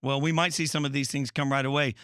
Well, we might see some of these things come right away.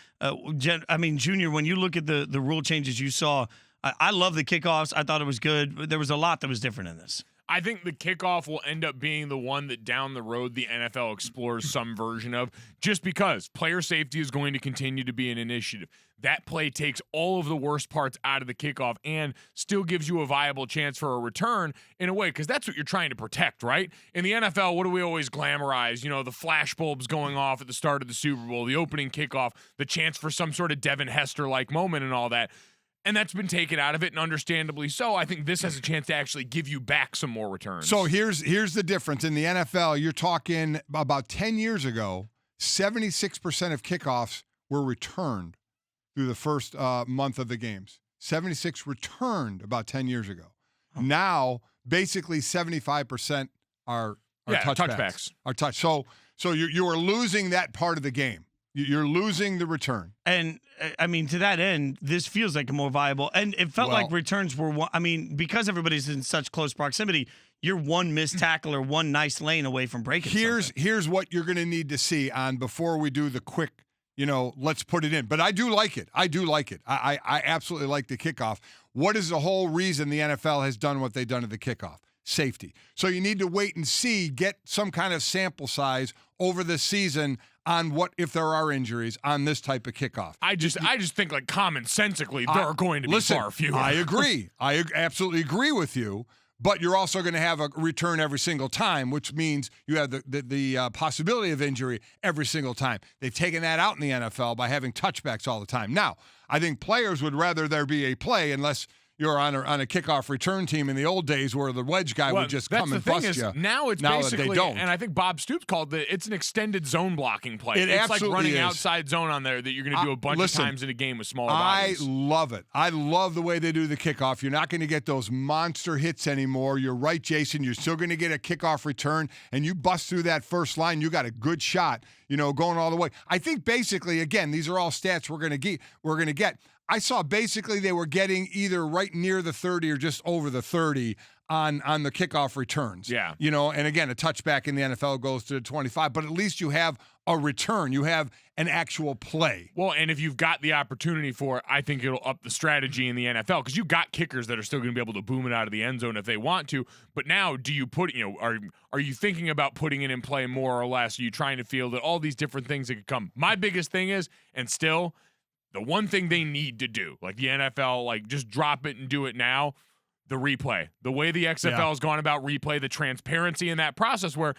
Junior, when you look at the rule changes you saw, I love the kickoffs. I thought it was good. But there was a lot that was different in this. I think the kickoff will end up being the one that down the road the NFL explores some version of, just because player safety is going to continue to be an initiative. That play takes all of the worst parts out of the kickoff and still gives you a viable chance for a return in a way, because that's what you're trying to protect, right? In the NFL, what do we always glamorize? You know, the flash bulbs going off at the start of the Super Bowl, the opening kickoff, the chance for some sort of Devin Hester-like moment and all that. And that's been taken out of it, and understandably so. I think this has a chance to actually give you back some more returns. So here's the difference. In the NFL, you're talking about 10 years ago, 76% of kickoffs were returned through the first month of the games. 76 returned about 10 years ago. Now, basically 75% are touchbacks. Are touch. So you are losing that part of the game. You're losing the return. And, I mean, to that end, this feels like a more viable. And it felt like returns were – because everybody's in such close proximity, you're one missed tackle or one nice lane away from breaking something. Here's what you're going to need to see on before we do the quick, let's put it in. But I do like it. I absolutely like the kickoff. What is the whole reason the NFL has done what they've done at the kickoff? Safety. So you need to wait and see, get some kind of sample size over the season on what if there are injuries on this type of kickoff. I just think like commonsensically there are going to be far fewer. I agree. I absolutely agree with you. But you're also going to have a return every single time, which means you have the possibility of injury every single time. They've taken that out in the NFL by having touchbacks all the time. Now, I think players would rather there be a play unless you're on a kickoff return team in the old days where the wedge guy would just come and bust you. Now it's basically, they don't. And I think Bob Stoops called it's an extended zone blocking play. It's like running outside zone on there that you're going to do a bunch of times in a game with smaller bodies. I love it. I love the way they do the kickoff. You're not going to get those monster hits anymore. You're right, Jason. You're still going to get a kickoff return, and you bust through that first line, you got a good shot, going all the way. I think basically, again, these are all stats we're going to get. I saw basically they were getting either right near the 30 or just over the 30 on the kickoff returns. Yeah. And again, a touchback in the NFL goes to 25, but at least you have a return. You have an actual play. Well, and if you've got the opportunity for it, I think it'll up the strategy in the NFL, because you got kickers that are still going to be able to boom it out of the end zone if they want to. But now, do you put, are you thinking about putting it in play more or less? Are you trying to feel that all these different things that could come? My biggest thing is, and still, the one thing they need to do, like the NFL, just drop it and do it now, the replay. The way the XFL has gone about replay, the transparency in that process, where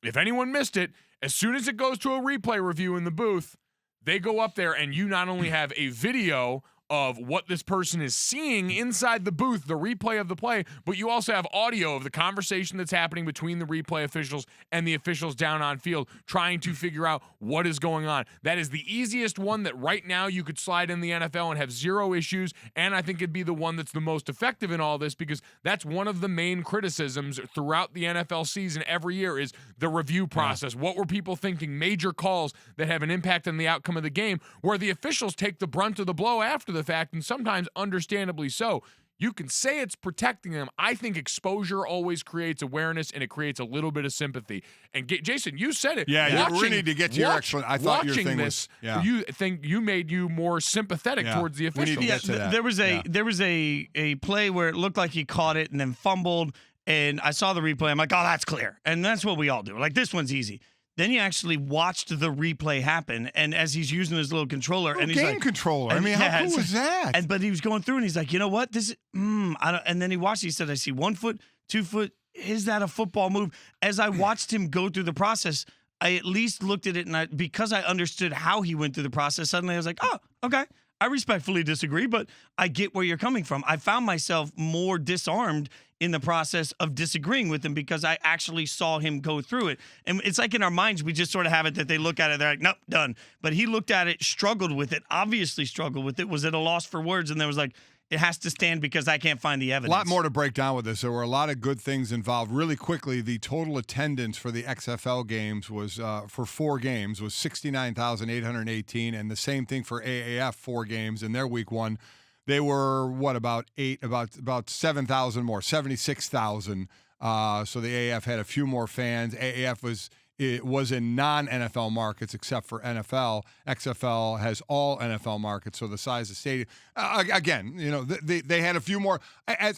if anyone missed it, as soon as it goes to a replay review in the booth, they go up there and you not only have a video of what this person is seeing inside the booth, the replay of the play, but you also have audio of the conversation that's happening between the replay officials and the officials down on field trying to figure out what is going on. That is the easiest one that right now you could slide in the NFL and have zero issues, and I think it'd be the one that's the most effective in all this, because that's one of the main criticisms throughout the NFL season every year is the review process. What were people thinking? Major calls that have an impact on the outcome of the game, where the officials take the brunt of the blow after the fact, and sometimes understandably so. You can say it's protecting them. I think exposure always creates awareness, and it creates a little bit of sympathy. And Jason, you said it. Yeah, we need to get to your explanation. I thought your thing was. You think you made you more sympathetic towards the officials. We need to get to that. There was a play where it looked like he caught it and then fumbled, and I saw the replay. I'm like, oh, that's clear, and that's what we all do. Like, this one's easy. Then you actually watched the replay happen, and as he's using his little controller, and he's game controller. I mean, how cool is that? But he was going through, and he's like, you know what? This is, I don't. And then he watched. He said, I see 1 foot, 2 foot. Is that a football move? As I watched him go through the process, I at least looked at it, and because I understood how he went through the process, suddenly I was like, oh, okay. I respectfully disagree, but I get where you're coming from. I found myself more disarmed in the process of disagreeing with him because I actually saw him go through it. And it's like in our minds, we just sort of have it that they look at it, they're like, nope, done. But he looked at it, struggled with it, obviously struggled with it, was at a loss for words, and there was like, it has to stand because I can't find the evidence. A lot more to break down with this. There were a lot of good things involved. Really quickly, the total attendance for the XFL games was, for 4 games, was 69,818, and the same thing for AAF 4 games in their week 1. They were, about 7,000 more, 76,000. So the AAF had a few more fans. AAF was it was in non-NFL markets except for NFL. XFL has all NFL markets, so the size of stadium. Again, they had a few more.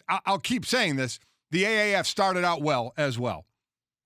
I'll keep saying this. The AAF started out well as well.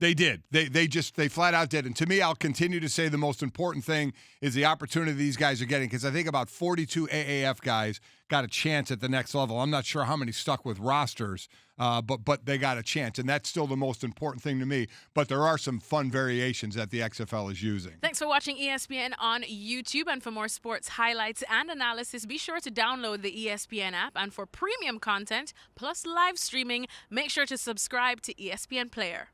They did. They flat out did. And to me, I'll continue to say the most important thing is the opportunity these guys are getting, because I think about 42 AAF guys got a chance at the next level. I'm not sure how many stuck with rosters, but they got a chance, and that's still the most important thing to me. But there are some fun variations that the XFL is using. Thanks for watching ESPN on YouTube, and for more sports highlights and analysis, be sure to download the ESPN app. And for premium content plus live streaming, make sure to subscribe to ESPN Player.